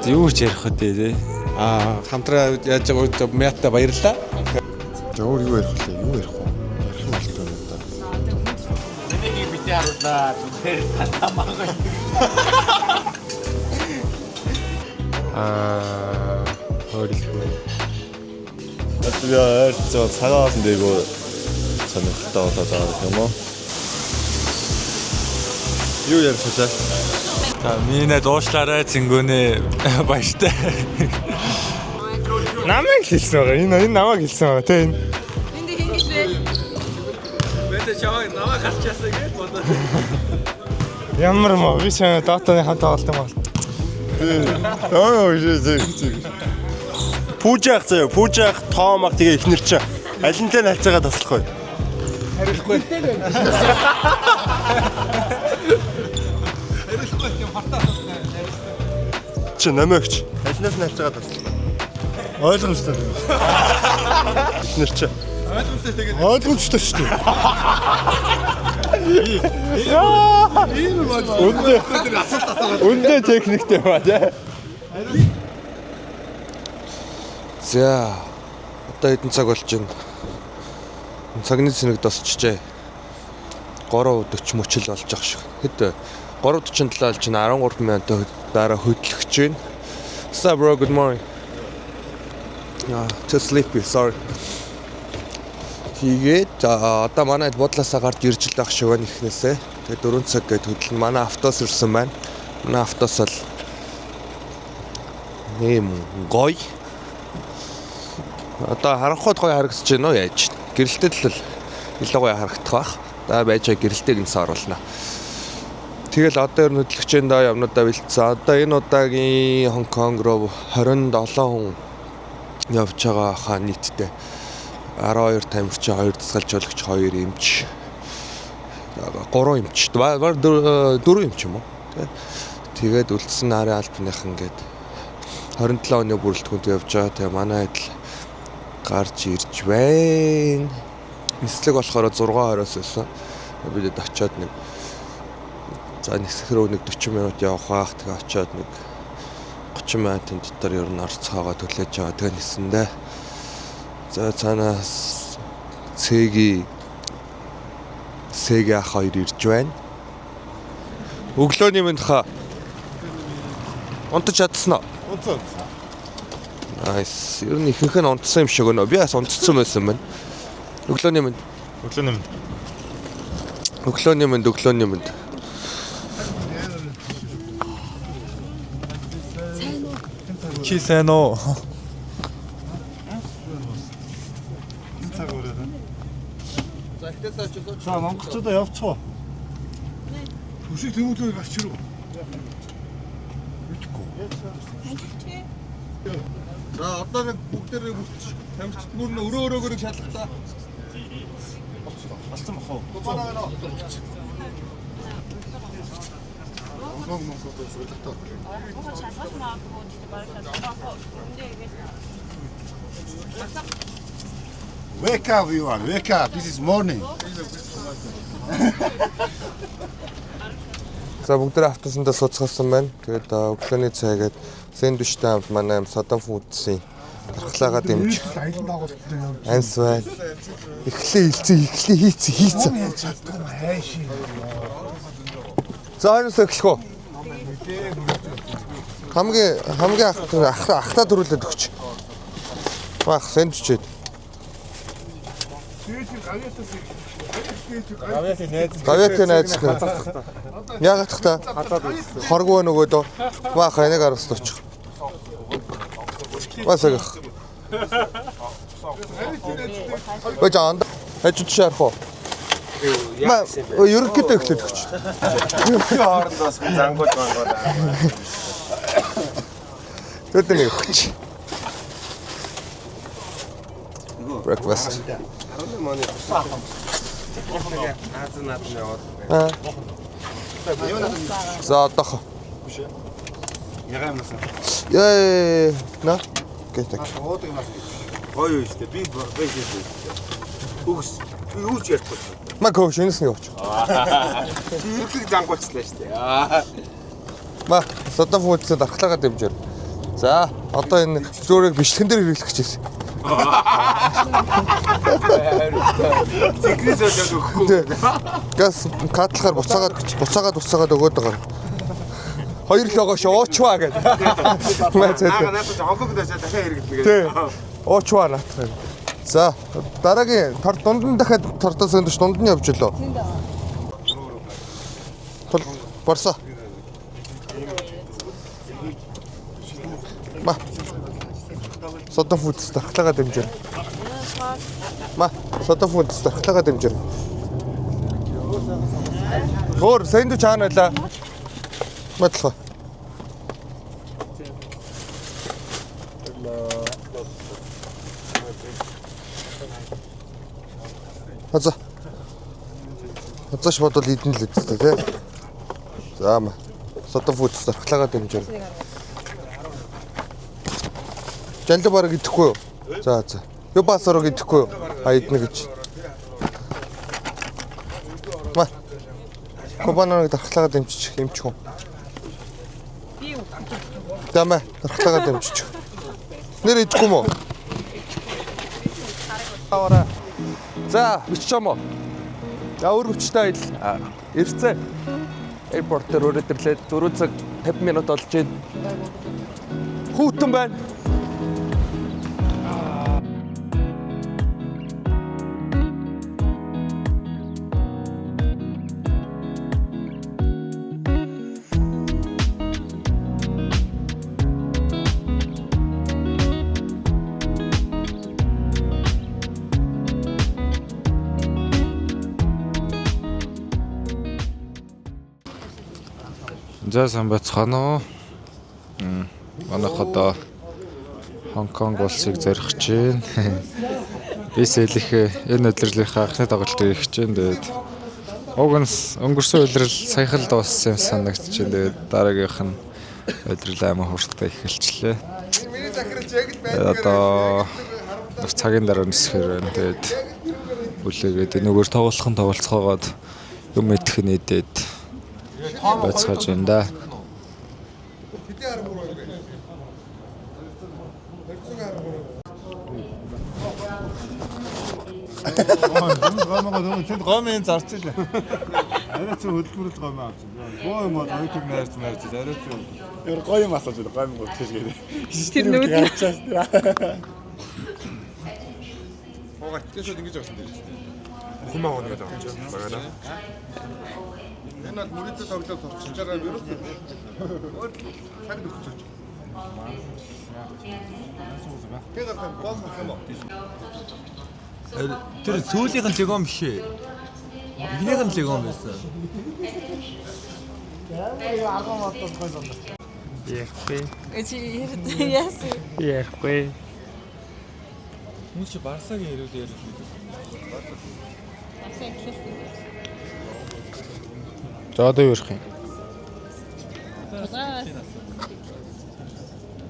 Юу ч ярих хөтэй тий. Хамтраа яаж байгаа мята баярлаа. За өөр юу ярих вэ? Юу ярих вэ? Ярих юм болтой байна да. Энийг битээ харууллаа. Тэр татамага. Хөөрлөө. Я 저 차가워서 내고 저는 갔다 오다가 юм уу? Юу ярих вэ? Минь дуушлаарай зингүүнээ баяртай. Намайг хэлсэн байгаа. Энэ намайг хэлсэн байгаа тийм. Энд ингэж вэ? Бэтэ чаваа намайг харчаасаа гэж бодоод. Ямар маа би чамд дотооны хамт тоглолт юм бол. Пүүжаах заяа. Пүүжаах тоомаг тэгээ ихнэр чи. Алинтай найцаагаа таслах бай. Хариулахгүй. Чи намайгч. Алинаас найцаагаа таслах. Ойлгомжтой. Ихнэр чи. Ойлгомжтой тэгээд. Ойлгомжтой шүү дээ. Үндэ техниктэй ба тий. За одоо хэдэн цаг болж байна? Цагны цэнэг досчжээ. 3:40 мөчл болж ах шиг. Хэд 3:47 болж байна. 13 минут дараа хөдлөгч байна. So bro, good morning. Too sleepy, sorry. Тэгээд одоо манайд бодлоосаа гарч ирж л ах шиг байна ихнээсээ. Тэгээд 4 цаг гээд хөдлөн манай автос ирсэн байна. Манай автос бол нэм гой. Одоо харанхуйд гоё харагдаж байна уу яаж? Гэрэлтэд л илүү гоё харагдах бах. За байж гэрэлтийг нээс оруулна. Тэгэл одоо ер нь хөдлөгчөндөө юмнуудаа бэлдсэн. Одоо энэ удаагийн Хонконг руу 27 хүн явж байгаа хаа нийтдээ 12 тамирчин, 2 дасгалжуулагч, 2 эмч, 3 эмч, 4 эмч юм уу? Тэгээд үлдсэн нарын албаных ингээд 27 оны бүрэлдэхүүнт явж байгаа. Тэгээ манай адил гарч ирж байна. Нислэг болохоор 6:20-оос байсан. Бид очиод нэг за нисэх рүү нэг 40 минут явах баах. Тэгээ очиод нэг 30 минутын дотор ер нь орцоогоо төлөөж байгаа. Тэгээ ниссэндээ. За цаанаас Сэги хоёр ирж байна. Өглөөний минь хаа. Унтаж чадсан уу? Унтсан. Nice. Ер нь ихэнх нь унтсан юм шиг өнөө. Би бас унтсан байсан байна. Өглөөний минь. Чи сайн уу? За монголчуудаа явчихоо. Түшиг тэмүүлээ гарч ирв. За одоо нэг бүгдээрээ бүрч тамирчид бүр нь өрөөгөө шалгах та. Алцсан бах уу? Wake up, everyone. Wake up. This is morning. За бүгдээ автосандаа сууцгаасан байна. Тэгээд өглөөний цайгээд сэндвичтэй хамт манай Содом Фудсийн тархлаагаа дэмжих. Анс байна. Эхлээ хийцээ. За хоёроос эхлэх үү? Хамгийн ахтаа төрүүлээд өгч. Баах сэндвичээд. Гавьяатай найз гэх. Яагаад та хоргоо нөгөөдөө баах энийг араас очих. Басагах. Бачаанд хажууд шарах уу? Ерөнхийдөө эхлээд өгч. Ерөнхий хоорондоос зангууд мангууд. Тэд нэг өгч. Breakfast. За одоох. Яа. На. Гэтэг. Гоё юу штэ. Би бэжээ. Үгс. Би юу ч ярьхгүй. Маа кош энэс нь явууч. Ерөнхий зангуулчлаа штэ. Маа Soda Foods-д дархлаагаа дэмжээр. За, одоо энэ зөөрийг бичлэгэн дээр хэрэглэх гэж байна. Секрет өдөг өгөхгүй. Газ катлахаар буцаагаад өгөөд байгаа. Хоёр логош уучваа гэдэг. Надад Хонконгд очиад дахиад хэрэглэнэ Тий. гэдэг. Уучваа наатах. За, дараагийн дунд нь дахиад тортоос өндөрч дунд нь явж лөө. Тол борсоо. Ма. Soda Foods дархлаагаа дэмжээ. Ма, Soda Foods дархлаагаа дэмжээ. Гоор сэндвич хаана байлаа? Мэдлээ. Хацааш бодвол идэн л үстэй тий. За ма. Soda Foods дархлаагаа дэмжээ. Жанлаг бараг идэхгүй юу? За. Юу басараг идэхгүй юу? Идэнэ гэж. Ма. Кубаныг дархлаагаа дэмжиж хэмчих юм. Тамаа дархлаагаа дэмжиж. Нэр идэхгүй мө? Авара. За, биччихэм үү? За, өөр хүчтэй ирцээ. Airport дээр өрөөдөрлээ 4 цаг 50 минут болж байна. Хүүтэн байна. За сайн бацгаана уу. Манайх одоо Хонконг улсыг зорих гэж байна. Би сэлэх энэ удирдлынхаа анхны тоглолтыг хийж байна. Тэгээд өнгөрсөн удирдал саяхан л дууссан юм санагдаж байна. Тэгээд дараагийнх нь удирдал аймаг хурдтай эхэлчлээ. Одоо цагийн дараа нисэхээр байна. Тэгээд үлээгээд нөгөө тоглохын тоглолцоогоод юм идэх нэдэд бацгааж байна да. Гомын зарчлаа. Арай ч хөдөлмөрлөж гомоо авчихсан. Гоо юм уу YouTube найрч арай ч ер гоё юм асууж байна. Гомын гол тийш гэдэг. Тэр нүд гарчаас. Хогт тийшүүд ингэж авсан дээр. Хумаа гоо гэдэг юм чинь багада. Энэ бол мөрөдөө тоглоод товчж байгаа юм юу? Өөр цаг өгч. Тэгээд гол юм уу? Тэр сүүлийнх нь легон биш ээ. Эхнийх нь легон байсан. Яахгүй. Мөн чи Барсагийн хэрэг ярих юм. За одоо юу ярих юм?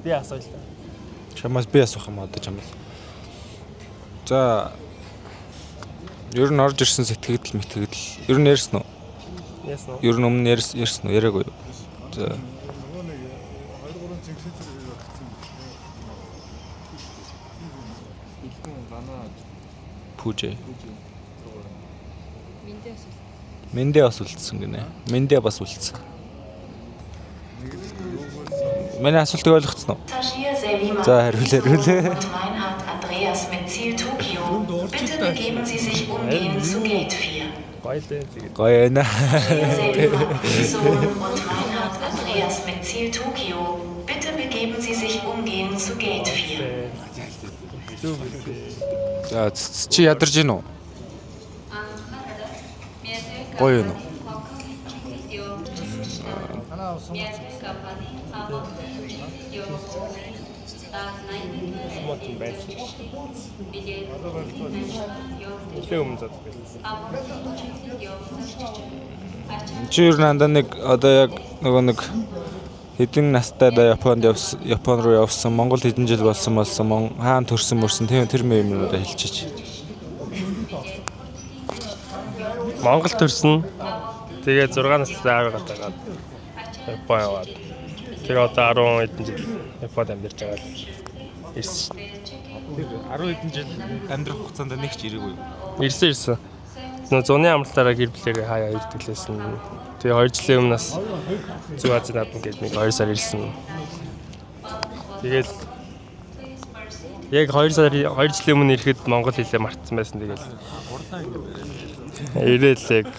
Би асууя. Чамаас би асуух юм одоо чамаас. За ер нь орж ирсэн сэтгэгдэл ер нь ярьсан уу? Яасан уу? Ер нь өмнө ярьсан уу? Яриагүй юу? За. Пүүжээ. Мэндэ бас үлдсэн гинэ. Мэндэ бас үлдсэн. Миний асуултыг ойлгоцсон уу? За хариулъя. Andreas mit Ziel Tokio. Bitte begeben Sie sich umgehend zu Gate 4. Гоё ээ. Sohn und Reinhard Andreas mit Ziel Tokio. Bitte begeben Sie sich umgehend zu Gate 4. За чи ядарч гин үү? Гоё юу? Чи ер нь андаа нэг одоо яг нөгөө нэг хэдэн настай да Япон руу явсан, Монгол хэдэн жил болсон хаана төрсөн мөрсөн тэр юмнуудаа хэлчихэж. Монгол төрсөн. Тэгээд 6 настай аав гадаагаад Япон яваад. Тэр одоо 10 хэдэн жил Японд амьдарч байгаа л ирсэн. Тэр 10 хэдэн жил амьдрах хугацаанд нэг ч ирээгүй. Ирсэн. Нөө зуны амралтаараа гэр бүлэрээ хаяа ирдгэлээсэн. Тэгээ 2 жилийн өмнөөс Зүүн Азийн наадам гээд нэг 2 сар ирсэн. Тэгэл яг 2 жилийн өмнө ирэхэд монгол хэлээ мартсан байсан. Тэгэл ирээл яг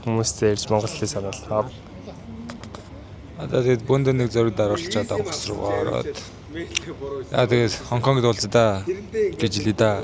хүмүүстэй ярьж монгол хэлээ санаал. Одоо тэгээд бөндөө нэг зөрөг даруулчаад онгоц руу ороод. Тэгээд Хонконгд уулзаа да гэж хэлээ да.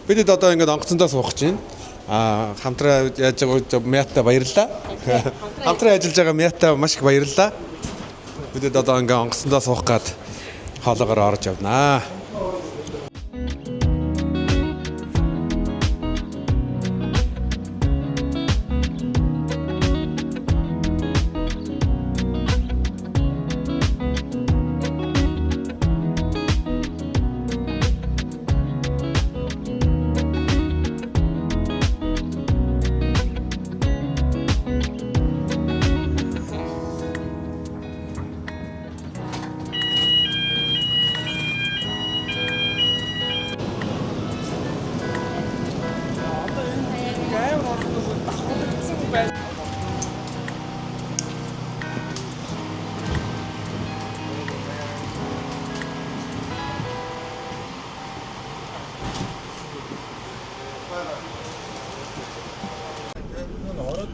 Бид одоо ингээд онгоцондоо суух чинь хамтраа яаж байгаа Мята баярлалаа. Хамтраа ажиллаж байгаа Мята маш их баярлалаа. Бид одоо ингээд онгоцондоо суух гад хоолоогоор орж явнаа.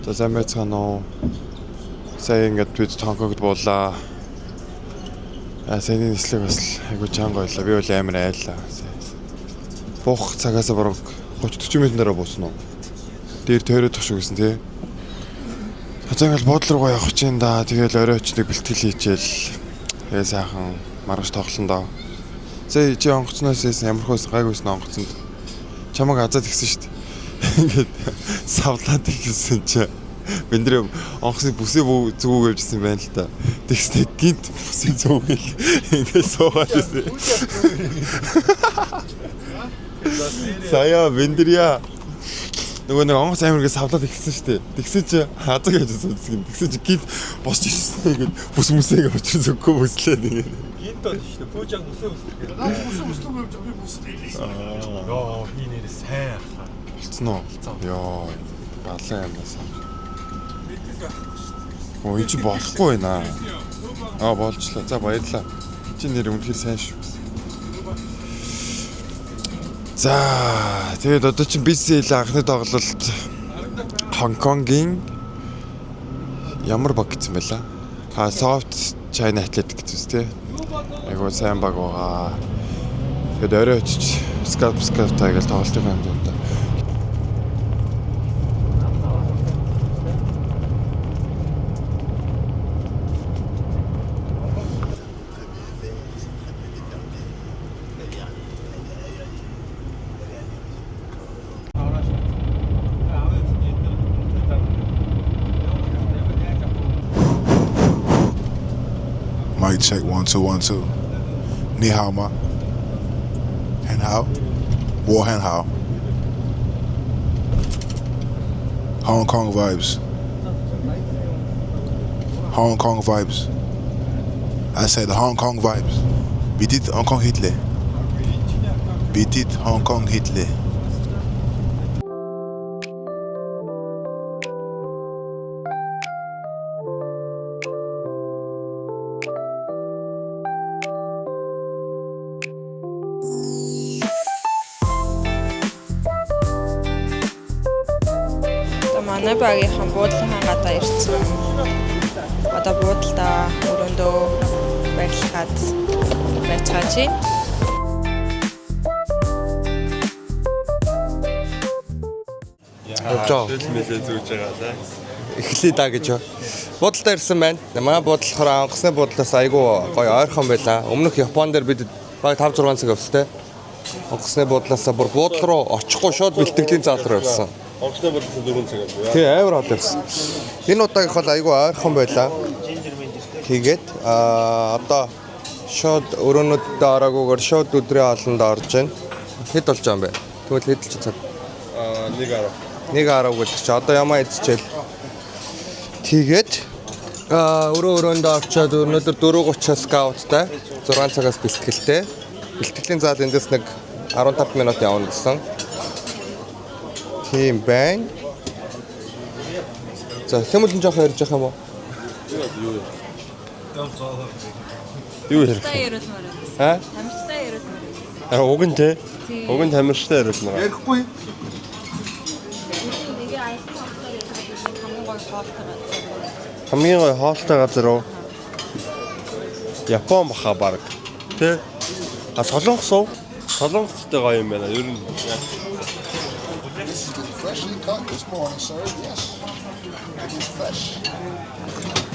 За сайн байцгаана уу. Сая ингээд бид Хонконгд буулаа. Саяны нислэг бас айгуу чанга байлаа. Би бол амар айллаа. Буух цагаас баруун 30-40 минутын дараа буусан уу. Дээр тойроод тах шүү гэсэн тий. За ингээд буудлын руугаа явах гэж юм да. Тэгэл орой очныг бэлтгэл хийчихэл. Тэгээ сайхан маргааш тоглоно доо. Сая чи онгоцноос ямар хөөс гайгүйсэн онгоцонд. Чамаг азаад гисэн шүү дээ. Ингээд савлаад ихсэн чи бэндрэ онгоцны бүсээ зүгөө явжсэн байна л та. Тэгснэ гинт бүсээ зүгэл ингээд суугаад байсан. Сая бэндря нөгөө нэг онгоц амиргээ савлаад ихсэн шүү дээ. Тэгсэн чи хазаг яжсэн үсгэн. Тэгсэн чи гинт босч ирсэн ингээд бүс мүсэгээ очир зөвгөө бүслээ нэг. Гинт бол шүү дээ. Пуужааг бүсээ бүсдэг. Бүслүү явж би бүстэй. Йоо, хийнээр сайн. Болцсон уу? Йоо, балан юмнаас. Оо, энэ чи болохгүй байна. Болчлаа. За баярлалаа. Чи нэр үнэхээр сайн шүү. За, тэгээд одоо чи BCL анхны тоглолт Хонконгийн ямар баг гэсэн байла? Soft China Athletic гэсэн үстэй. Айгуу сайн баг байгаа. Тэгээд орой очиж скаут таагээл тоглолтын юм даа. Mic check 1 2 1 2. Ni hao ma. Han hao. War han hao. Hong Kong vibes. Hong Kong vibes. I said Hong Kong vibes. Vi dit Hong Kong Hitler. Vi dit Hong Kong Hitler. Манай багийнхан буудлынхаа гадаа ирсэн. Одоо буудлаа өрөөндөө байрлахад байцгаа чи. Явжаа. Мэлээ зүүж байгаа лаа. Эхлэе да гэж. Буудалтай ирсэн байна. Манай буудал болохоор онгоцны буудлаас айгүй гоё ойрхон байлаа. Өмнөх Японд дээр бид Баг 5-6 цаг явсан те. Онгоцны буудлаасаа бүр буудлал руу очихгүй шууд бэлтгэлийн зал руу явсан. Онгоцны буудлаас 4 цаг явсан. Тий, амар хол явсан. Энэ удаагийнх бол айгүй ойрхон байлаа. Тэгээд одоо шууд өрөөнөддөө ораагүйгээр шууд өдрийн хоолнд орж байна. Хэд болж байгаа юм бэ? Тэгвэл хэд л цаг? 1:10. 1:10 гэж чи одоо ямаа идчихэл. Тэгээд өрөөндөө очиод өнөөдөр 4:30-аас гауттай 6 цагаас бэлтгэлтэй. Бэлтгэлийн зал эндээс нэг 15 минут явна гэсэн. Тийм байна. За тэмүүл нь жоох ярьж байгаа юм уу? Юу ярих? Аа? Тамирчтай яриад. Уг нь те. Уг нь тамирчтай яриад байгаа. Ярихгүй. Хамгийн гой хоолтой газар уу? Япон баха баг. Тэ? Солонгос уу? Солонгостой гоё юм байна. Ер нь Freshly cut this morning, sir. Yes. It is fresh.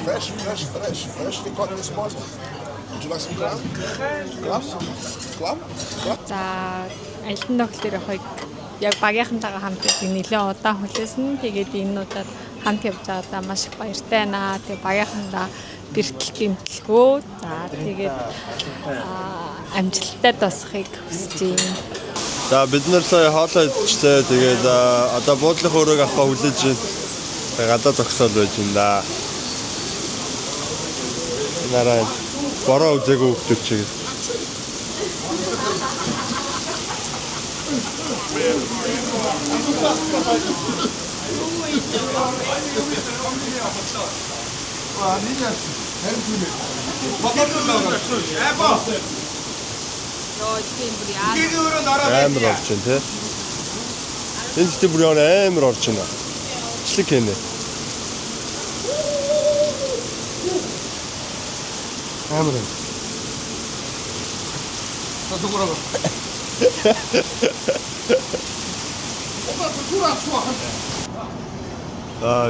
Freshly cut this morning. Would you like some clam? Clam? За, альтан тогт дээр яг яг багийнхантайгаа хамт нэлээд удаан хүлээсэн. Тэгээд энэ удаад хамт явж байгаадаа маш их баяртай байна. Тэгээд багийнхантаа бэртэл гэмтэлгөө. За, тэгээд амжилттай дуусахыг хүсэж байна. за бид нар сая хоолоо идчихлээ. Тэгээд одоо буудлах өрөөг авах хүлээж байна. Гадаа зогсоол байж байна да. Нараа бороо үзээгүй хүмүүс чиг. Амар орж байна те. Энэ ч бүр амар орж байна. Члэг хийнэ. Амар.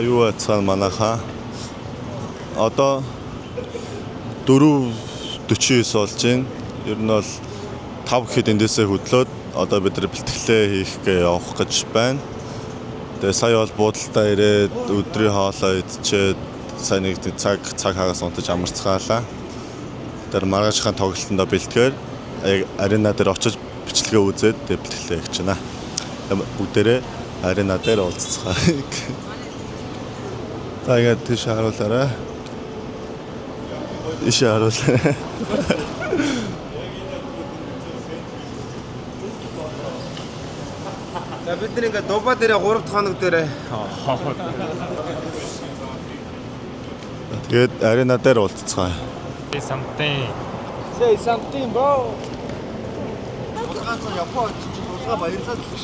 Юу яцсан манайхаа. Одоо 4:49 болж байна. Ер нь бол 5 гэхэд эндээсээ хөдлөөд одоо бид нар бэлтгэлээ хийхгээ явах гэж байна. Тэгээ сая бол буудалтаа ирээд өдрийн хоолоо идчихэд сайн нэг цаг хагас унтаж амарцгаалаа. Тэр маргаашхан тоглолтонд бэлтгэхээр арена дээр очиж бичлэгээ үзээд бэлтгэлээ хийж байна. Бүгдээрээ арена дээр уулзцгаая. За ингээд тийш харуулаарай. Иш харуулаарай. За бид нэг ингээд Дубай дээр 3 дахь хоног дээр тэгээд арена дээр уулзцгаая. Say something. Say something, bro. Япон улгаа баярлалаа гэж.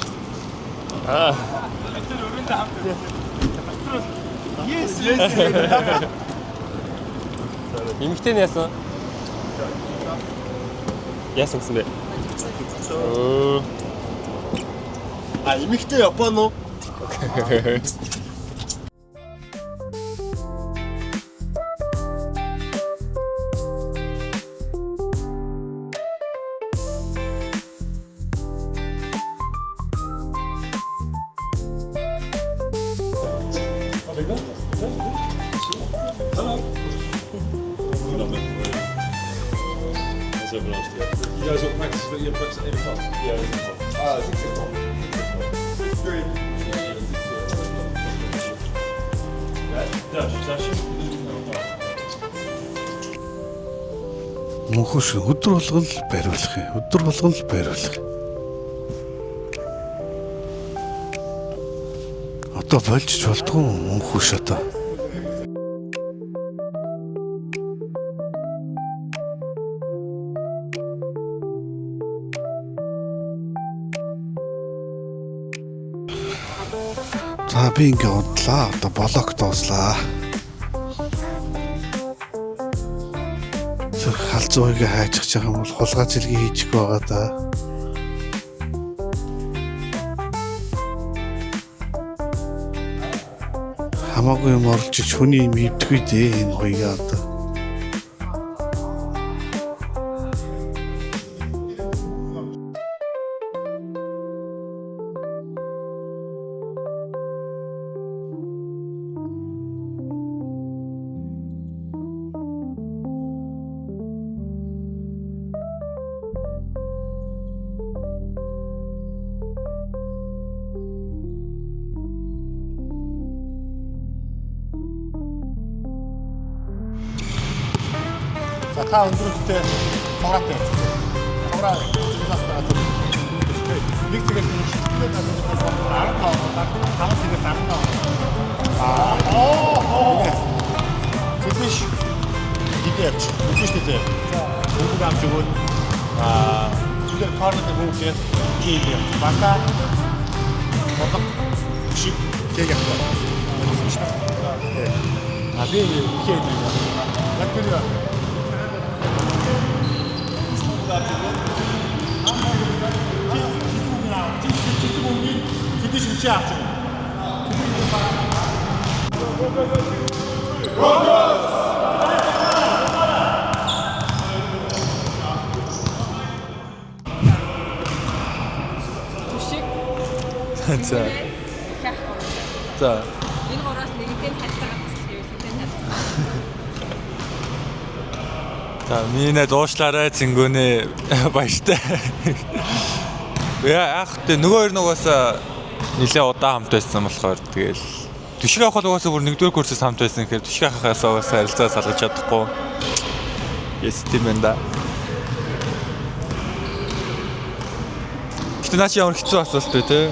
Yes. Эмэгтэй нь яасан? Яасан гэсэн бэ? Эмэгтэй Япон уу? You guys all practice, but you're practicing in the pub? Yeah, in the pub. Ah, it's Мөнхөш өдөр болгон л бариулах юм. Өдөр болгон л бариулах. Одоо болж ч болдгоо мөнхөш одоо. За би ингээ удлаа. Одоо блок дууслаа. Халзуугаа хайчих жах юм бол хулгай зэлгээ хийчих байгаа да. Хамаагүй юм орлож хүний мэдгүй дээ энэ хоёроо одоо. Та өндрөлттэй цограатай. Цограа цэцэсаа нэг цэгээс нэг шилжүүлээд 15 цэгээс 15. Цэцэш идэж. Үгүйтэй. Бүгд амж өгөөд зүгээр карныг мөнгөтэй хийе. Бата бодлого шиг хийх юм. Би хийх юм. Яг тэр За. За. Энэ гураас нэгтэй харьцаагаа хэвлэн За, минь дуушлаарай зингүүнэ баяртай. Яах вэ? Нөгөө хоёр нугасаа нэлээ удаан хамт байсан болохоор тэгэл түшиг авах угаасаа бүр нэгдүгээр курсээс хамт байсан гэхээр түшиг авахаас угаасаа харилцаа салгаж чадахгүй. Yes тийм байна да. Гэтэ наач ямар хэцүү асуулт вэ те?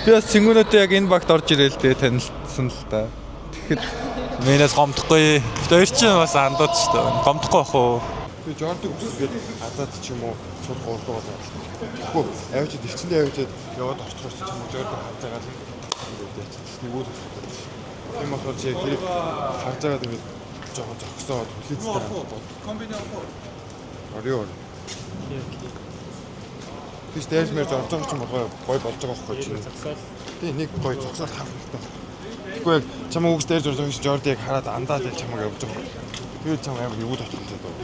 Би бас зингүүнүүдээ яг энэ багт орж ирээл те танилцсан л та. Тэгэхэд минээс гомдохгүй. Хоёр чинь бас андууд ч та. Гомдохгүй бах уу? Би жордог үсгээд азаад ч юм уу сурах урдуу болоо. Тэгэхгүй авчид ирчэндээ авчид яваад орчихроос ч юм уу жордог харж байгаа л ингээд нэг үйл хөдлөлт. Тийм болохоор чи яг тэрийг харж байгаа тэгээд жоохон зогсоод хүлээцтэй байна. Комбини авах. Орё. Тийш дээрс мэрж орж байгаа ч юм уу гой болж байгаа байхгүй чи. Тийм нэг гой зогсоод харах хэрэгтэй. Тэгэхгүй яг чамаа үгс дээрж орж байгаа чи жордыг хараад андаад яг чамаа явж байгаа. Тэгээд чам амар юу татах юм даа.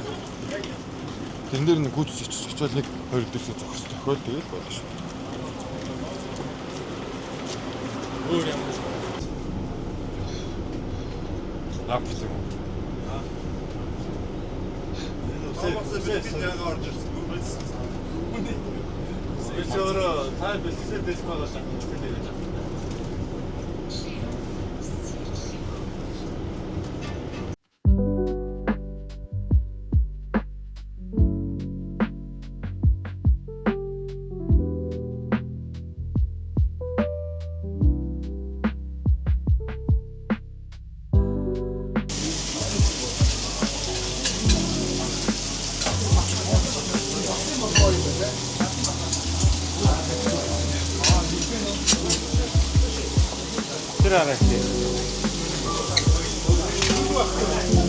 Тэрэн дээр нэг гүйцэж очивол нэг хоёр дээрсээ зогсож тохиол тэгэл болно шүү. Өөр юм. Апс юм.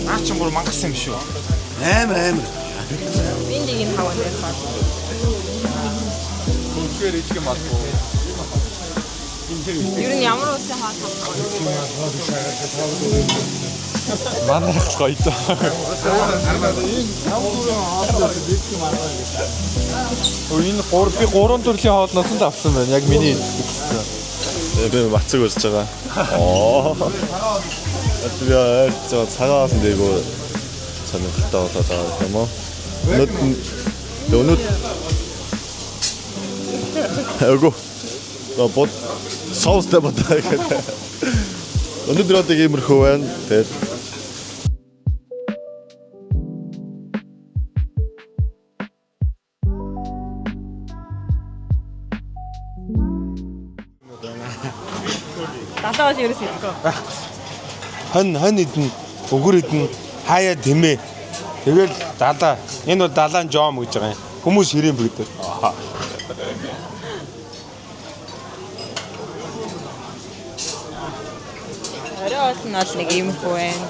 Наач бүр мангасан юм шүү. Амар. Энийг энэ хаваа дээр бат. Үнэхээр ичгэ малгүй. Ер нь ямар улсын хаа тавах вэ? Манайх гоё доо. Энэ би 3 төрлийн хоолноос нь авсан байна. Яг миний би бацаг болж байгаа. Би цагаас нь дээгөө сонирхолтой болоод байгаа юм уу? Өнөөдөр эго бод соустай бодоо гэдэг. Өнөөдөр одоо иймэрхүү байна. Тэгээд Далаас ерөөс идэхгүй. Хон идэн, өгөр идэн, хаяа тэмээ. Тэгэл далаа. Энэ бол далаан жом гэж байгаа юм. Хүмүүс ширээн бүгдээр. Оройос нь бол нэг юм хөө байна.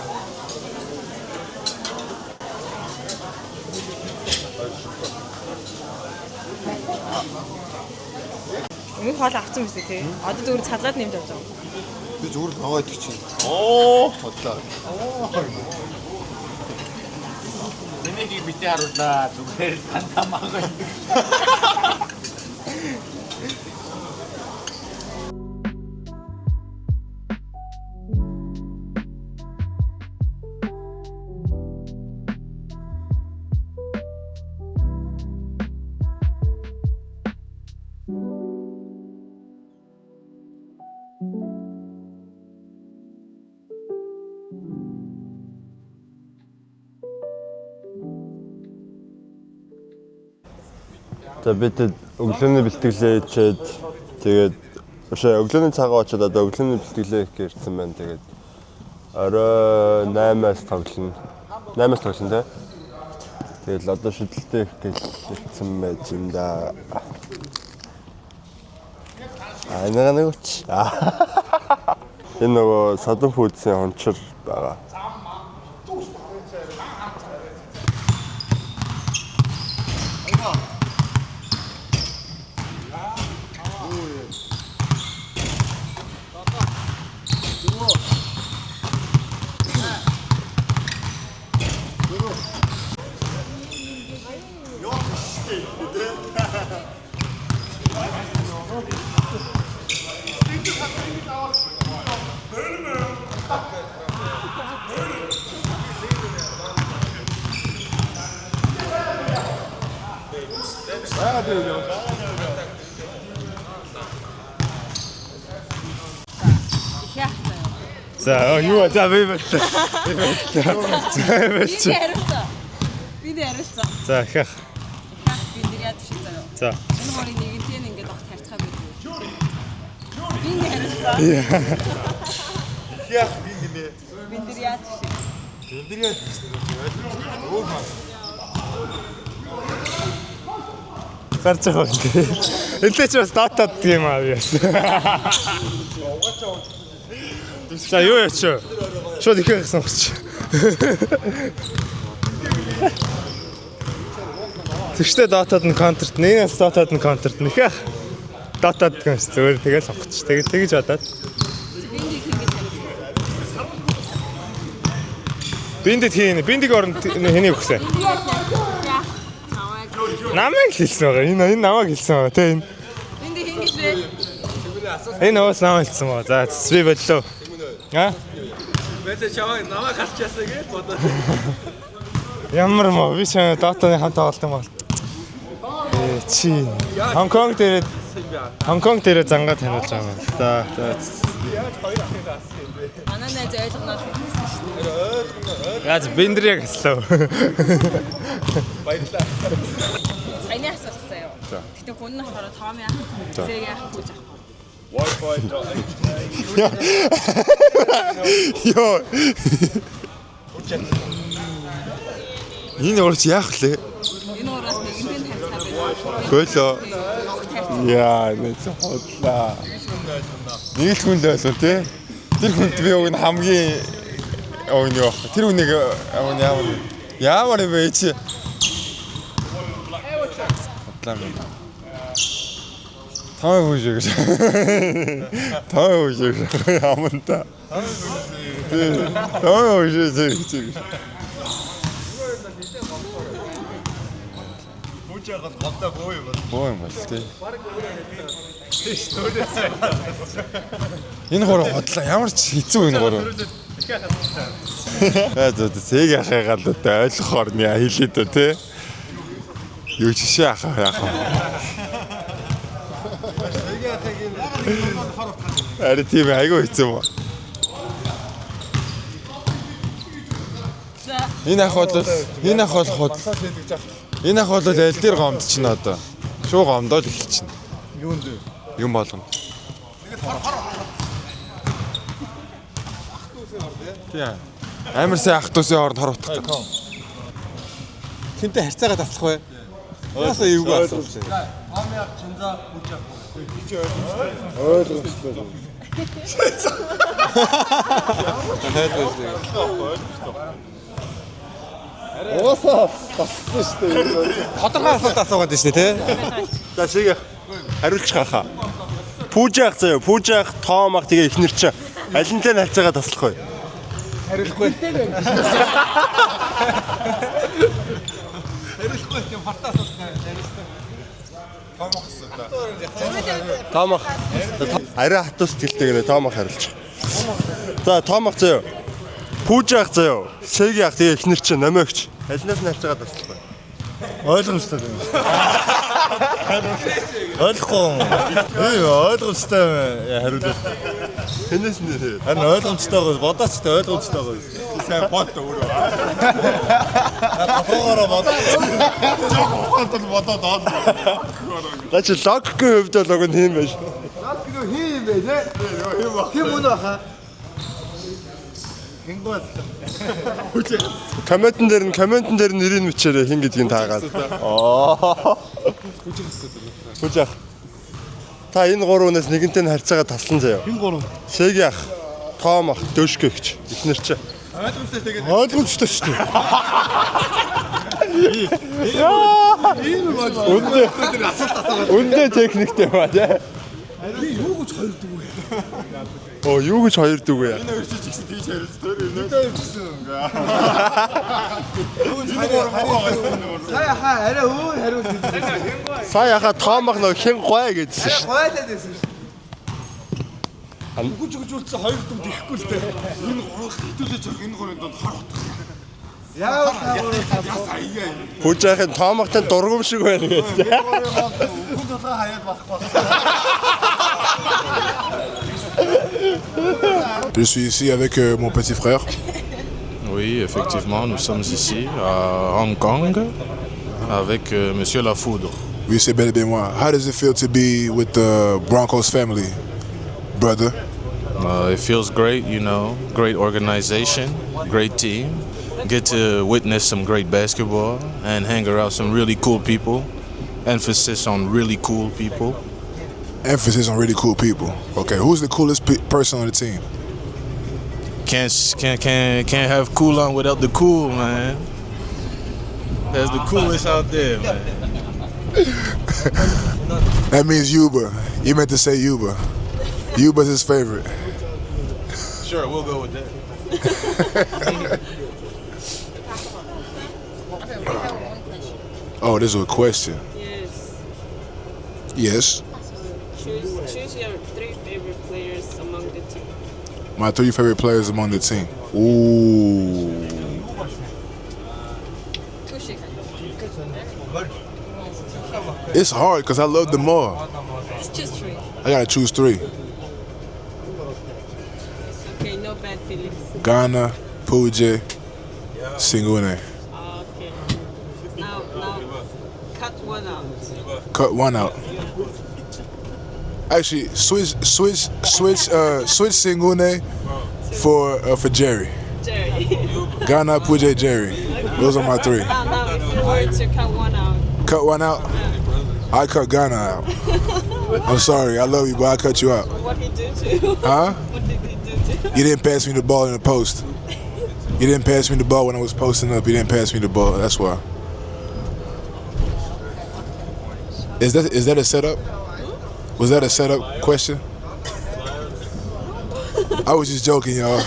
Өмнө хоол авсан биз дээ тий. Одоо зүгээр цадлаад нэмж авч байгаа. Би зүгээр л байгаа гэдэг чинь. Бодлоо. Энийг битээ харууллаа. Зүгээр тантаа мага. За бид өглөөний бэлтгэлээ хийчээд тэгээд өглөөний цагаан очоод одоо өглөөний бэлтгэлээ хийх гэрсэн байна. Тэгээд орой 8-аас тоглоно. 8-аас тоглоно тий. Тэгээд одоо шүтэлтэй их гэлсэн байж юм да. Нэг үуч. Энэ нөгөө Садан фүүдсийн хончор байгаа. За юу за би бэлээ. Би яриулцаа. За ихэх. Би нэр яд шиг заяа. За. Энэ морийг нэгэнтээ ингээд огт харьцгаа байдаг. Би яриулцаа. Яах би гинэ. Би нэр яд шиг. Нэр яд шиг. Өөмаа. Гарч байгаа юм тий. Эллээ ч бас дотоод тийм аа яас. За юу яач вэ? Шууд ихэх сонгоч. Тэгштэй дотоод нь контрт, нэгээс дотоод нь контрт нэхэх. Дотоод гэнс зүгээр тэгэл сонгоч. Тэгж бодоод. Биндид хийн. Биндиг оронд хэний өгсөн? Намайг хэлсэн байгаа. Энэ намайг хэлсэн байгаа тий. Биндиг хин гэлээ. Энэ өөс намайг хэлсэн байгаа. За би боллоо. Бэтэ чаваа намайг харчаасаа гэж бодоод. Ямар мó би ч дотооны хамт тоглолт юм бол. Чи Хонконг дээр зангаа таниулж байгаа юм. За. Яаж хоёр ахыг аасан юм бэ? Манай найз ойлгоноо хэлсэн шүү дээ. Яаж биндрийг хэллээ. Баярлалаа. Саяны асуулт заяа. Гэтэ хүн нь хараа Том яах. Зэг яах гэж аах. Wi-Fi. Йоо. Энэ урч яах вэ? Энэ ураас нэгэн харьцаа байдаг. Болоо. Яа, нэг хотлаа. Нэг л хүн л байлуу тий. Тэр хүнд би өгн хамгийн өгн юу. Тэр хүнийг ямар вэ чи? Хотлаа минь. Таа үгүй. Таа үгүй. Аманта. Таа үгүй. Мужаага гадаа боо юм байна. Боо юм байна тий. Тийш нөлөөсөө. Энэ гурав хотлоо ямар ч хэцүү энэ гурав. Зэг яхаа гал та ойлгохоор нь хэлээ та тий. Юу ч шээ яхаа. Ари тийм айгүй хэцүү юм. Энэ ах бол аль дээр гомд чинь одоо. Шуу гомдол эхэлчихнэ. Юунд вэ? Юм болгоно. Тийм. Амар сайн ах トゥ усын хооронд хор утгатай. Хинтээ харьцаагаа таслах вэ? Яасаа эвгүй асуусан. Том яг чинзаа бүжээ. Би ойлгомжтой. Ооса тассан шүү дээ. Тодорхой асуулт асуугаад байна шүү дээ, тий? За шиг хариулчих хаа. Пүүжаах заяа. Пүүжаах Том ах тэгээ ихнэр чи аль нь л харьцаагаа таслах вэ? Хариулахгүй. Хариулахгүй юм хартаа асуулт Том ах. Арай хатуу сэтгэлтэй гэнэ Том ах хариулчих. За Том ах заяа. Пүүжаах заяа. Шиг ах тэгээ ихнэр чи номогч аль нь харьцаагаа таслах вэ? Ойлгомжтой. Ойлгохгүй. Ойлгомжтой хариулт. Хэнээс нэр. Харин ойлгомжтойгоос бодооч та ойлгомжтойгоос. Сайн бод өөрөө. Хогоороо бод. Жохотол бодоод аа. Дач логикийн хувьд л уг нь хийм байж. Логик нь хийм бэ те. Хэм үнэ баха. Хингод. Комментэн дээр нэрийг бичээрэй хин гэдгийг таагаад. Аа. Хүчээх. Та энэ гурванаас нэгэнтэй нь харьцаагаа таслан заяа. Хин гурав. Сэг ах, Том ах, Дөшгө гэж. Эднэр чи. Ойлгомжтой тэгээд. Ойлгомжтой шүү дээ. Үндэ техниктэй ба тий. Юу гэж хоёр дүү вэ? Оо юу гэж хоёр дүү вэ? Энэ хоёр ч ихсэн тийш хариулт төр юм. Үндэ ихсэн ингээ. Сая хаа арай өөр хариулт. Сая хаа Том ах нөө хин гой гэдсэн шүү. Гойлаад байсан шүү. Үгүй ч үзүүлсэн хоёр дүнд ихгүй л дээ. Энэ гурав хитүүлж явах энэ гурвын донд хор утгах. Яа сая. Хүчээхэн Том ахтай дургум шиг байна гэж. Үгүй толгой хаяад байхгүй. Je suis ici avec mon petit frère. Oui, effectivement, nous sommes ici à Hong Kong avec Monsieur Lafoudre. Oui, c'est bel et bien moi. How does it feel to be with the Broncos family, brother? It feels great, you know, great organization, great team. Get to witness some great basketball and hang around some really cool people. Emphasis on really cool people. Emphasis on really cool people. Okay, who's the coolest person on the team? Can't have cool on without the cool, man. That's the coolest out there, man. That means Yuba. You meant to say Yuba. Yuba's his favorite. Sure, we'll go with that. Oh, this is a question. Yes. Yes. Choose your 3 favorite players among the team. My 3 favorite players among the team. Ooh. It's hard because I love them all. Choose 3. I gotta choose 3. Okay, no bad feelings. Ghana, Puje, Singune. Okay. Now, cut one out. Cut one out. Actually, switch Singune for Jerry. Jerry. Ghana, Puje, Jerry. Those are my 3. Now, if you were to cut one out. Cut one out? I cut Ghana out. I'm sorry, I love you, but I cut you out. What did he do to you? Huh? What did he do to you? You didn't pass me the ball in the post. You didn't pass me the ball when I was posting up. You didn't pass me the ball. That's why. Is that a setup? Was that a setup question? I was just joking, y'all.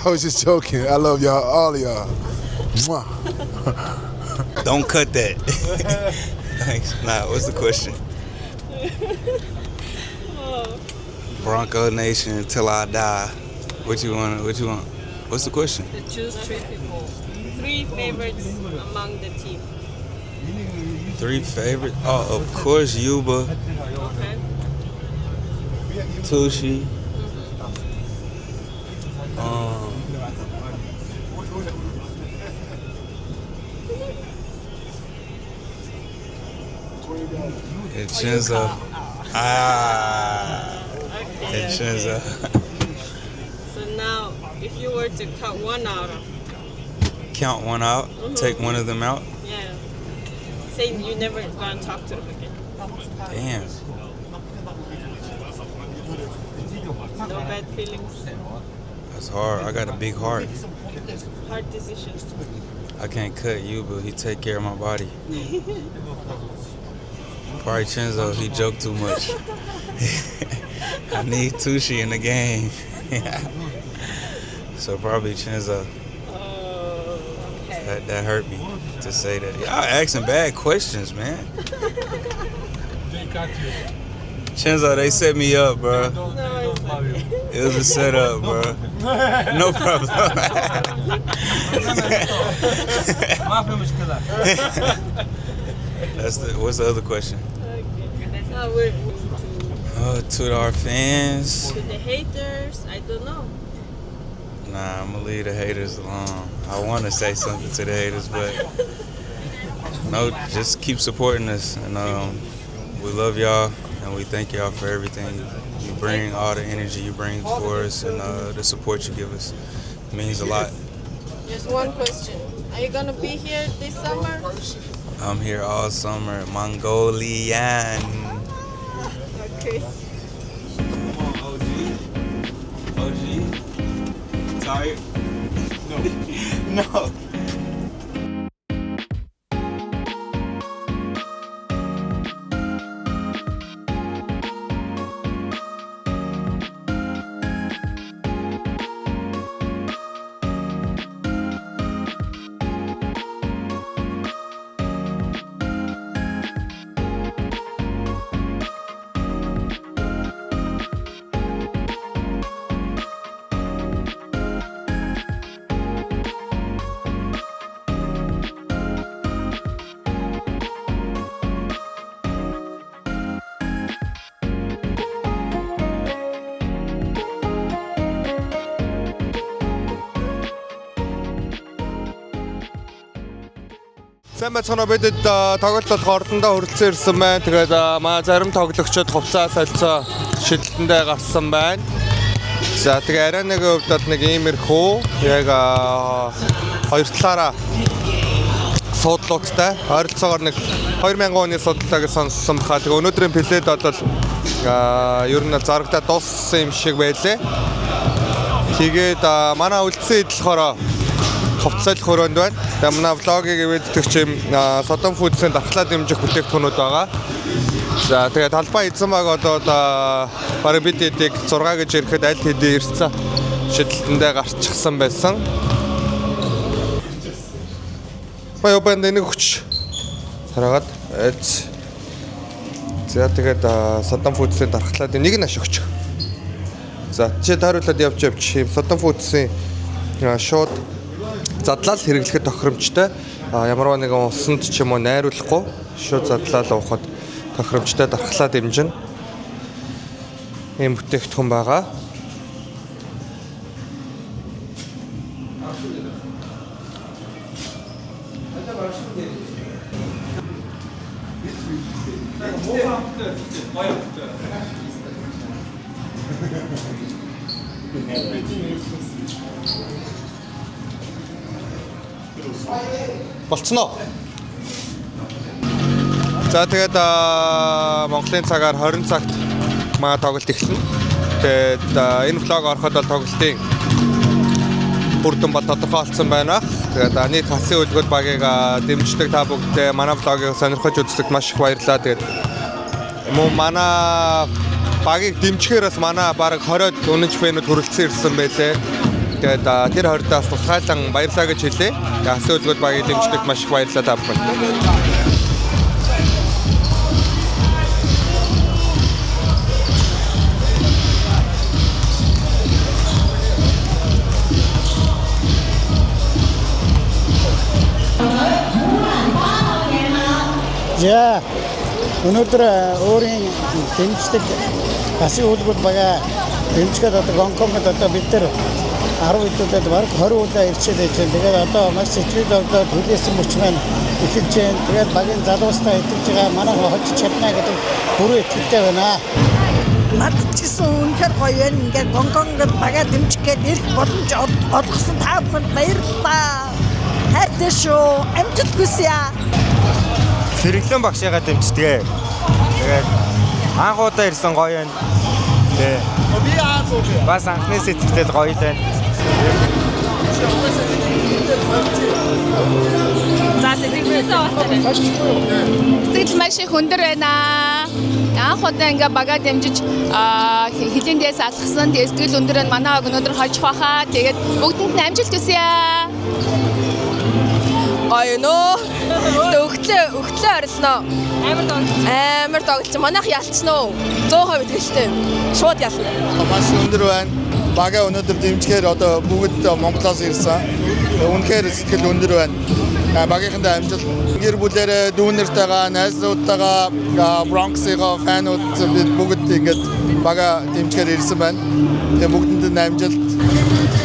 I was just joking. I love y'all, all of y'all. Mwah. Don't cut that. Thanks. Nah, what's the question? Bronco Nation till I die. What you want? What's the question? To choose 3 people. 3 favorites among the team. 3 favorites? Oh, of course, Yuba. Okay. Tushi. And Chenzo. And Chenzo. So now, if you were to cut one out, Count one out. Take one of them out. yeah, saying you never gonna talk to them again. Damn. No bad feelings. That's hard. I got a big heart. Hard decision. I can't cut you, but he take care of my body. Probably Chenzo, he joke too much. I need Tushi in the game. So probably Chenzo. That hurt me to say that. Y'all asking bad questions, man. Chenzo, they set me up, bro. It was a setup, bro. No problem. What's the other question? To our fans. To the haters, I don't know. Nah, I'm gonna leave the haters alone. I want to say something to the haters, but no, just keep supporting us. And we love y'all, and we thank y'all for everything you bring, all the energy you bring for us, and the support you give us. It means a lot. Just one question. Are you gonna be here this summer? I'm here all summer. Mongolian. Okay. OG. Tired? No. No. Сайн байцгаана бидэд тоглолт ордондоо хүрэлцэн ирсэн байна. Тэгээд маа зарим тоглогчид хувцас солилцоо шидэлтэндээ гарсан байна. За тэгээ аренагийн хувьд бол нэг иймэрхүү яг хоёр талаараа суудлуудтай ойролцоогоор нэг 2000 оны судалгааг сонссон баха. Тэгээ өнөөдрийн плейд бол ер нь зарагдаад дууссан юм шиг байлээ. Тэгээд манай үлдсэн хэд болохоор хувцас хөрөөнд байна. Тэгээ манай влогийг ивэддэг чим Sodom Foods-ийн дархлаа дэмжих бүтээгдэхүүнүүд байгаа. За тэгээ талбай эзэн баг болоод бараг бид эдийг 6 гэж ирэхэд аль хэдийн ирсэн шидэлтэндээ гарчихсан байсан. Баяа банд нэг хүч хараад айц. За тэгээд Sodom Foods-ийн дархлаад нэг нь ашигч. За чи тааруулаад явж Sodom Foods-ийн шууд задлал хэрэглэхэд тохиромжтой. Ямарваа нэгэн усанд ч юм уу найруулахгүй шууд задлал уухад тохиромжтой дархлаа дэмжинэ. Ийм бүтээгдэхүүн байгаа. Болцноо. За тэгээд Монголын цагаар 20 цагт маа тоглолт эхэлнэ. Тэгээд энэ влог ороход бол тоглолтын үр дүн бол тодорхой болсон байна. Тэгээд нийт хасын үлгүүд багийг дэмждэг та бүгдээ манай влогийг сонирхож үзсэд маш их баярлалаа. Тэгээд манай багийг дэмжихээрээс манай бараг 20-од үнэнч фэнүүд хүрэлцэн ирсэн байлээ. Тэгээд тэр 20-аас тусгайлан баярлалаа гэж хэлье. Хасын үлгүүд багийг дэмждэг маш их баярлалаа та бүхэнд. За өнөөдөр өөрийн дэмждэг хасын үлгүүд бага дэмжгээд одоо Гонконгод одоо бид нар 10 хэдүүдэд бараг 20 удаа ирчээд байж байна. Тэгээд одоо маш сэтгэл хөдлөлт хүлээсэн мөч маань эхэлж байна. Тэгээд багийн залуустай итгэж байгаа манай хожиж чадна гэдэг бүрэн итгэлтэй байна. Надад ч гэсэн үнэхээр гоё байна. Ингээд Гонконгод бага дэмжих гээд ирэх боломж олгосон та бүхэнд баярлалаа. Хайртай шүү. Амжилт хүсье. Сэргэлэн багшаагаа дэмждэг. Тэгээд анх удаа ирсэн гоё байна. Тэ. Бас анхны сэтгэлдээ гоё байна. За сэтгэл маш их өндөр байна. Анх удаа ингээ бага дэмжиж хилийн дээс алхсан. Тэгээд сэтгэл өндөр байна. Манай өнөөдөр хожих байхаа. Тэгээд бүгдэнд нь амжилт хүсье. Аюно. Өгтлөө орилноо. Амар тоглолт. Манайх ялцсан уу? 100% итгэлтэй. Шууд ялна. Маш өндөр байна. Бага өнөөдөр дэмжихээр одоо бүгд Монголоос ирсэн. Үнэхээр сэтгэл өндөр байна. Багийнхандаа амжилт. гэр бүлээрээ дүүнэртэйгээ найзуудтайгаа Bronx-ийн фанууд бид бүгд ингээд бага дэмжгээр ирсэн байна. Тэгээ бүгдэнд амжилт.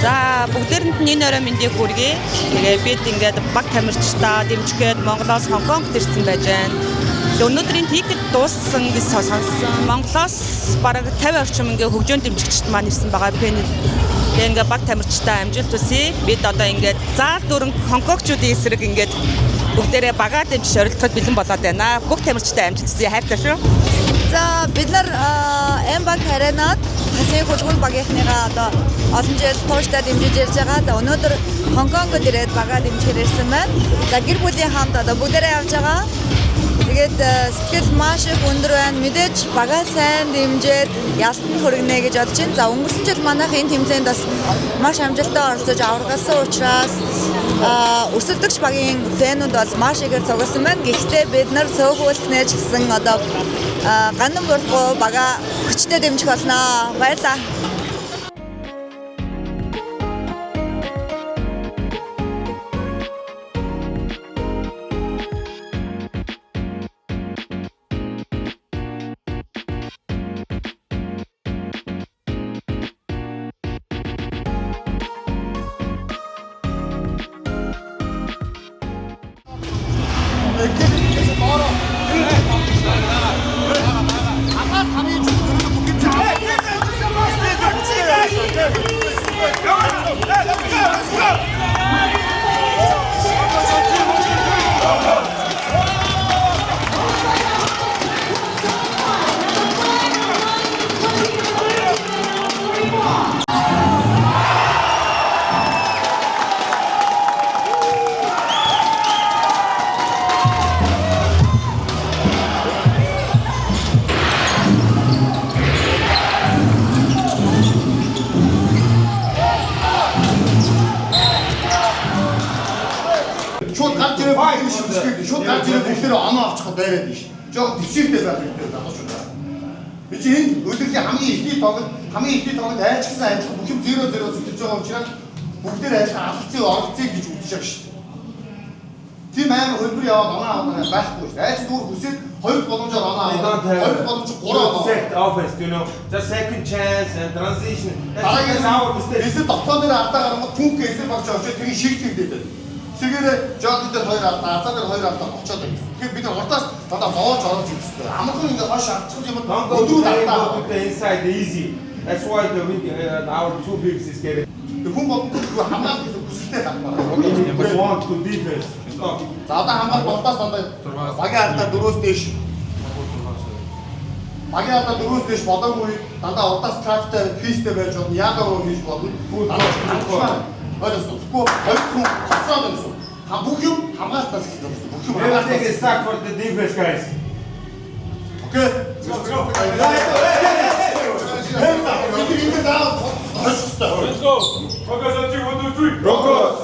За бүгдээрэнд нь энэ орой мэндийг хүргэе. Тэгээ бид ингээд баг тамирчдаа дэмжгээд Монголоос Хонконгт ирсэн байж байна. Өнөөдрийн тикет дууссан гэж сонссон. Монголоос бараг 50 орчим ингээ хөгжөөн дэмжигчд маань ирсэн байгаа. Тэгээ ингээ баг тамирчдаа амжилт хүсье. Бид одоо ингээд заа дөрөн Хонконгчуудын эсрэг ингээд бүгдээрээ багаа дэмжиж оролцоход бэлэн болоод байна. Бүх тамирчдаа амжилт хүсье. Хайртай шүү. За бид нар Эмбанк аренад Хасны хөлгүүл багийнхныгаа одоо олон жил тууштай дэмжиж ярьж байгаа. За өнөөдөр Хонконгод ирээд багаа дэмжиж ирсэн байна. За гэр бүлийн хамт одоо бүгдээрээ явж байгаа. Тэгээд сэтгэл маш их өндөр байна. Мэдээж багаа сайн дэмжиж ялтанд хүргэнэ гэж бодож байна. За өнгөрсөн жил манайх энэ тэмцээнд бас маш амжилттай оролцож аврагсан учраас өрсөлдөгч багийн фэнүүд бол маш ихээр цугласан байна. Гэхдээ бид нар цөөхөлтнээ ч гэсэн одоо гандан болохгүй багаа хүчтэй дэмжих болно. Баярлалаа. Шууд гарч ирээ бүгд шимжлээд шууд гарч ирээ бүгдээрээ оноо авчихад байраад биш. Жог төвшөлтэй байх хэрэгтэй залуучууд. Би чи энэ өдөртний хамгийн ихний тоглолт айчсан адилхан бүх юм 0-0 зүтэж байгаа учраас бүгдээрээ адилхан алцыг оролцъё гэж үзэж байгаа шүү. Тийм амар хөлбөр яваад оноо авах байхгүй шүү. Айч дүүр хүсээд 2 боломжоор оноо аваад 2 боломж 3 оноо. Set offense, you know, just second chance and transition. Дараагийн савар хүстэй. Эсвэл дотоод дээр алдаа гаргах түүхээсээ багж авч тэрийг шигтгэдэг. Тэгээрээ жоод дээр 2 алдаа, азаа дээр 2 алдаа болчиход байна. Тэгэхээр бид нар уртаас дандаа боож орж ирэх хэрэгтэй. Амархан ингээ хош авчих юм бол өдрүүд алдаа inside easy. That's why our two bigs is getting. Хүн болгохгүй хамгаалах гэсэн хүсэлтэй хандмаар. Want to defense. За одоо хамгаал болтоос дандаа багийн алдаа 4-өөс дээш. Багийн алдаа 4-өөс дээш болоогүй дандаа уртаас трафтай фистэй байж болно. Яагаар уу хийж болно. Ойлгохгүй хоёр хүн хасаад байсан. Бүх юм хамгаалтаас гэж байна. Бүх юм хамгаалтаас. Take a start for the defense guys. Okay. Let's go. Let's go. Focus on 2, 1, 2, 3. Broncos.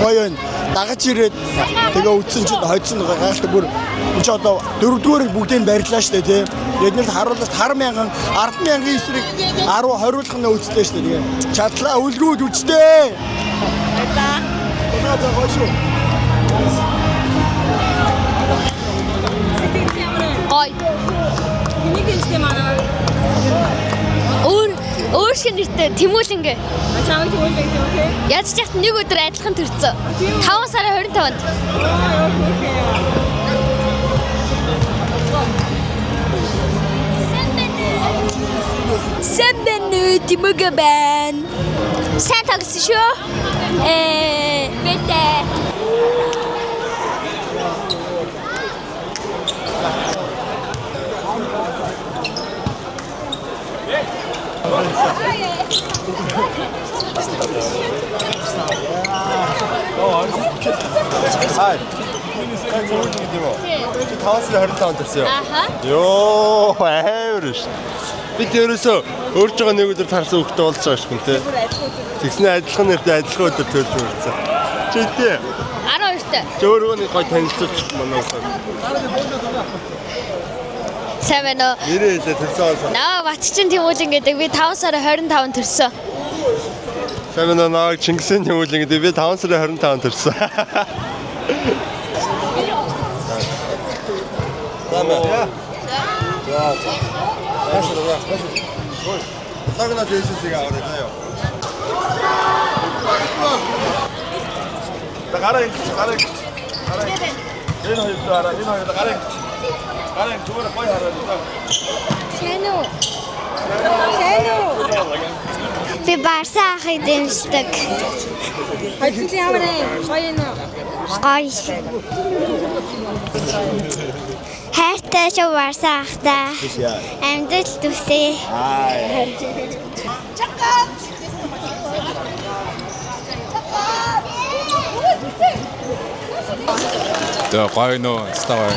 гоё байна. Дагаж ирээд тэгээ үтсэн чинь хоцсон гайхалтай бүр чи одоо 4-р бүгдийг барьлаа штэ тий. Эднэрт харуулж 10,000 10,000 эсрэг 10 20-ны үзлээ штэ тэгээ. Чадлаа үлгүүд үжтэй. За гошоо. Гой. Энийг хэлтэй манай. Өөр шиг нэртэй Тэмүүлэнгэ. Чамайг Тэмүүлэнгэ окей. Яаж ч яхад нэг өдөр адилхан төрсөн. 5 сарын 25-нд. Сайн байна уу Тэмүүлэг байна. Сайн тогсон шүү. Бэтэ. Хай. Тавсны 25 төрсөн. Аха. Йоо, хайрш. Би тэрөөсөө өөрж байгаа нэг өдөр тарсан хөлтөө болж байгаа шүү дээ. Тэгснэ адилхан нэртэй адилхан өдөр төрж үрцэн. Чи дээ. 12-т. Зөөрөө нэг гой танилцуулж манайсаа. Сайн байна уу? Нэрээ төрсөн. Наа Батчин Тэмүүлэн гэдэг би 5 сарын 25-нд төрсөн. Сайн байна наа Чингисийн Тэмүүлэн гэдэг би 5 сарын 25-нд төрсөн. За. Лагнаа дэсэсийг аваад яа. Гараа. Энэ хоёр гараа. Гараа зүгээр гоё хараад. Сайн уу? Би Барса ахыг дэмждэг. Хажууд ямар гоё нөө. Гоё. Хайртай шүү Барса ахтай. Амьд төсөө. Тэгээ гоё нөө стаа гоё.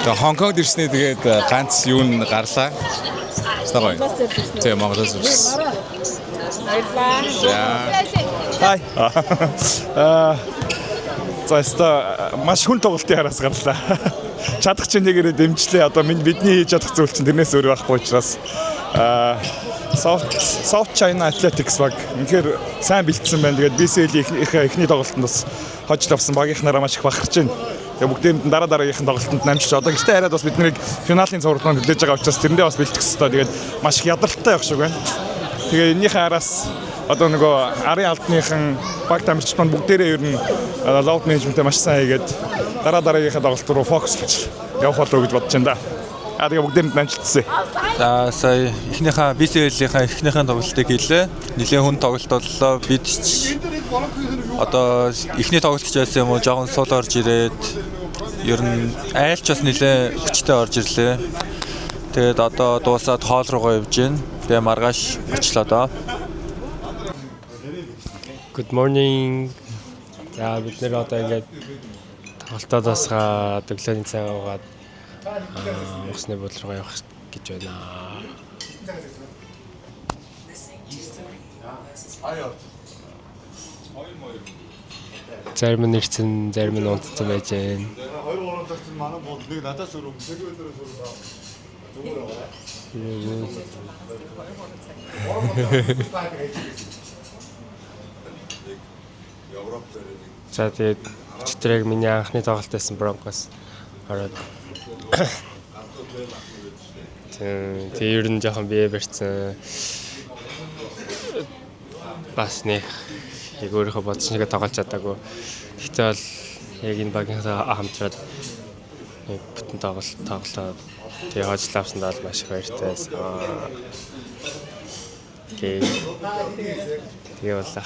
Тэгээ Хонконгд ирснээр тэгээд ганц юу н гарлаа. Стаа гоё. Тэгээ Монголоос ирсэн. Хай. За маш хүн тоглолтын хараас гарлаа. Чадах чинь нэгээрээ дэмжлээ. Одоо бидний хийж чадах зүйл чинь тэрнээс өөр байхгүй учраас South China Athletics баг үнэхээр сайн бэлдсэн байна. Тэгээд BCL-ийн эхний тоглолтод бас хожил авсан багийнхнаараа маш их бахарч байна. Тэгээд бүгдээрэнд нь дараагийнхын тоглолтод намжиж одоо гэртээ хараад бас бидний финалийн цувралд хүлээж байгаа учраас тэрэндээ бас бэлтгэх хэрэгтэй. Тэгээд маш их ядаралтай байх шиг байна. Тэгээ энийхээ араас одоо нөгөө арын албаныхан баг тамирчид маань бүгдээрээ ер нь лоуд менежментээ маш сайн хийгээд дараагийнхаа тоглолт руу фокуслж явах болов уу гэж бодож байна да. Тэгээ бүгдээрэнд намжилтсан. За сая эхнийхээ BCL-ийнхаа эхнийхээ тоглолтыг хийлээ. Нилээн хүн тоглолт боллоо. Бид одоо эхний тоглолт ч байсан юм уу жоохон сул орж ирээд ер нь айлч бас нилээн хүчтэй орж ирлээ. Тэгээд одоо дуусаад хоол руугаа явж гин. Тэгээ маргааш очлоо доо. Good morning. За бид нэр одоо ингээд тоглолтоодоос төглөөний цай уугаад усны бодол руу явах гэж байна. Зарим нь ирсэн, зарим нь унтсан байж байна. 2-3 цагт манай бодлыг надаас өрөв. За тэгээд өчигдөр яг миний анхны тоглолт байсан Бронкос ороод тэгээд ер нь жоохон бие барьсан. Бас нэг яг өөрийнхөө бодсон нэгэ тоглож чадаагүй. Гэхдээ бол яг энэ багийнхаа хамтраад нэг бүтэн тоглолоо. Тэгээ хожил авсан даа маш их баяртай байсан. Окей. Тэгээ боллоо.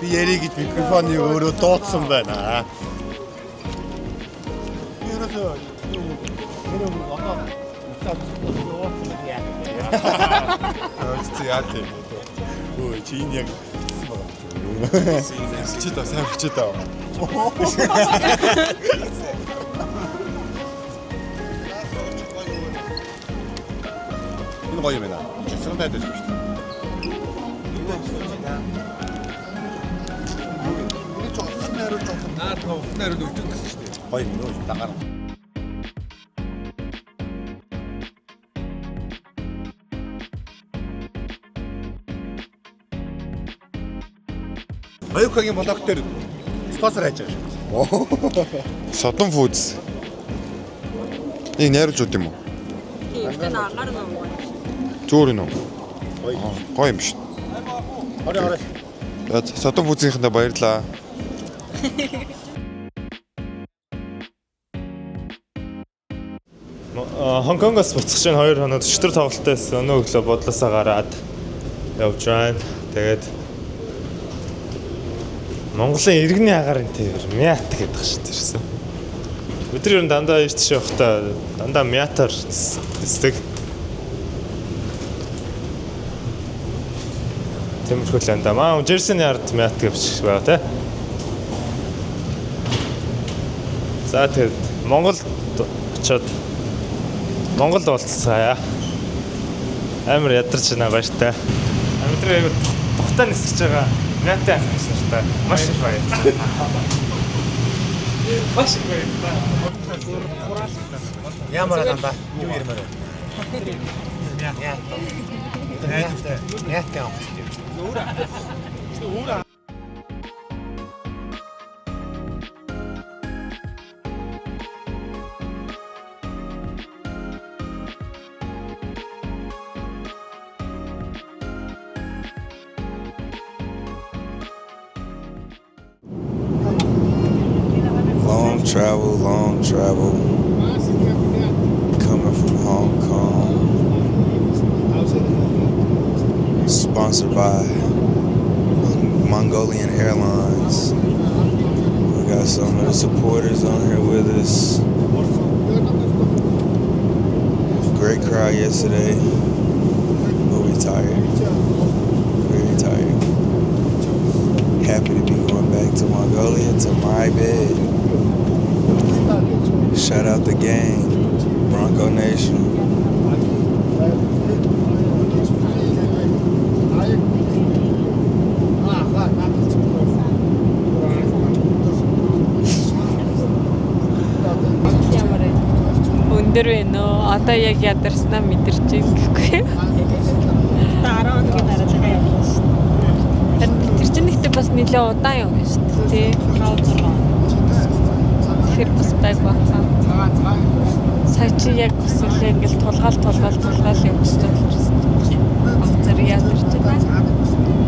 Би ярих гэж микрофоныг өөрөө дуудсан байна. ерөөсөө энэ одоо яа тийм. Өө чи энэ яг хэлсэн байна. Чи та сайн хүчтэй таа. Энэ гоё юм байна. Чигсэнтэй дэж шүү дээ. Энэ жоохон найруулж байгаа. Жоохон найруулж өгдөг гэсэн шүү дээ. Гоё юм уу? Дагаар. Аюукагийн блог дээр спонсор хайж байгаа шүү. Содон Foods. Энийг найруулж өгд юм уу? Тийм, энэ агаар нэг. Зөөр нь. Гоё юм шүү. Орой. Содон Foods-ийнхэнтэй баярлаа. Хонконгоос буцаж чинь 2 хоног 4 тоглолтоос өнөө өглөө бодлосоо гараад явж байна. Тэгээд Монголын иргэний агарын тээр Мят гэдэг шүү дээ. Өдөр ер нь дандаа ирж явахдаа дандаа Мятаар нисдэг. Тэмэрхүүл андаа маа Жерсиний ард Мят гэж байгаа те. За тэгээд Монголд очиод Монголд уулзцаая. Амар ядарч байна баяртай. Амтраа тухтаа нисэж байгаа. Мятай ахсан шүү дээ. Маш их баяр. Маш их баяр. Ямар ганда юу ярмаар вэ? Мятай авах юм. Long travel, coming from Hong Kong, sponsored by Mongolian Airlines. We got some of the supporters on here with us. Great crowd yesterday, but we tired, very tired. Happy to be going back to Mongolia, to my bed. Shout out the gang, Bronco Nation. Өндөр байна уу? Одоо яг ядарснаа мэдэрч байна гэхгүй. 10 хоногийн дараа явах шүү. Тэр чинь нэгтэй бас нэлээд удаан явна шүү дээ. Тэр бас байг байна. Сая чи яг өсөлөө ингээл тулгаал явчихсан болсон. Авцар ядарч байна.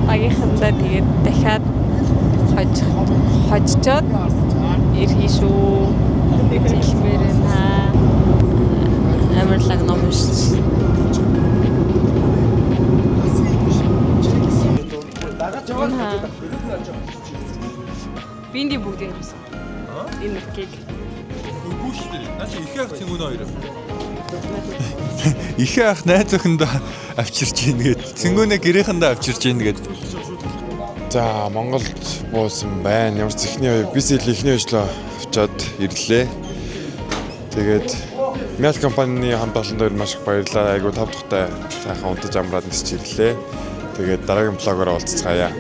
Багийнхандаа тэгээд дахиад хожчоод ирхий шүү. Хэлмээр байна. Амарлаг ном шүү. Бинди бүгд юмсан. Энэ нөхгийг. Наач их ах цэнгүүн хоёр. Их ах найз охиндоо авчирч ийн гээд цэнгүүнээ гэрээхэндээ авчирч ийн гээд. За Монголд буусан байна. Ямар ч ихний бисэл ихний өжлөө авчаад ирлээ. Тэгээд Мят компанийн хамт олондоо маш их баярлалаа. Айгуу тав тухтай сайхан удаж амраад нисч ирлээ. Тэгээд дараагийн блогоор уулзцаая.